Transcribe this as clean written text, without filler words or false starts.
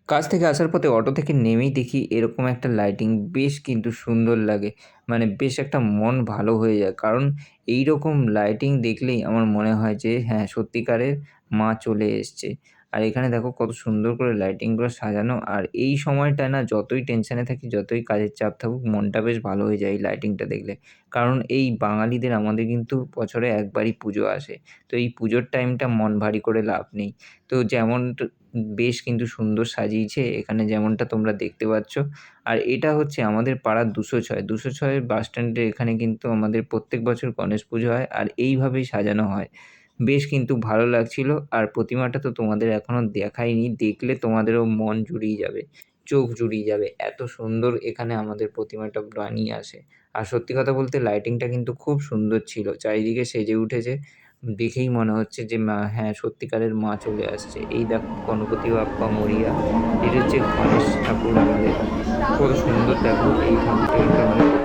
কাজ থেকে আসার পথে অটো থেকে নেমেই দেখি এরকম একটা লাইটিং বেশ কিন্তু সুন্দর লাগে। মানে বেশ একটা মন ভালো হয়ে যায়। কারণ এইরকম লাইটিং দেখলেই আমার মনে হয় যে হ্যাঁ, সত্যিকারের মা চলে এসছে। আর এখানে দেখো কত সুন্দর করে লাইটিংগুলো সাজানো। আর এই সময়টায় না যতই টেনশনে থাকি, যতই কাজের চাপ থাকুক মনটা বেশ ভালো হয়ে যায় এই লাইটিংটা দেখলে। কারণ এই বাঙালিদের আমাদের কিন্তু বছরে একবারই পুজো আসে। তো এই পুজোর টাইমটা মন ভারী করে লাভ নেই। তো বেশ কিন্তু সুন্দর সাজিয়েছে এখানে যেমনটা তোমরা দেখতে পাচ্ছ। আর এটা হচ্ছে আমাদের পাড়ার ২০৬। ২০৬ বাসস্ট্যান্ডের এখানে কিন্তু আমাদের প্রত্যেক বছর গণেশ পুজো হয় আর এইভাবেই সাজানো হয়। বেশ কিন্তু ভালো লাগছিল। আর প্রতিমাটা তো তোমাদের এখনো দেখাইনি। দেখলে তোমাদেরও মন জুড়িয়ে যাবে, চোখ জুড়িয়ে যাবে। এত সুন্দর এখানে আমাদের প্রতিমাটা বানিয়ে আসে। আর সত্যি কথা বলতে লাইটিংটা কিন্তু খুব সুন্দর ছিল। চারিদিকে সেজে উঠেছে। দেখেই মনে হচ্ছে যে হ্যাঁ, সত্যিকারের মা চলে আসছে। এই দেখো গণপতি বাপ্পা মরিয়া। এটা হচ্ছে গণেশ ঠাকুর আমাদের। কত সুন্দর দেখো এই ঠাকুরটা কিন্তু আমাদের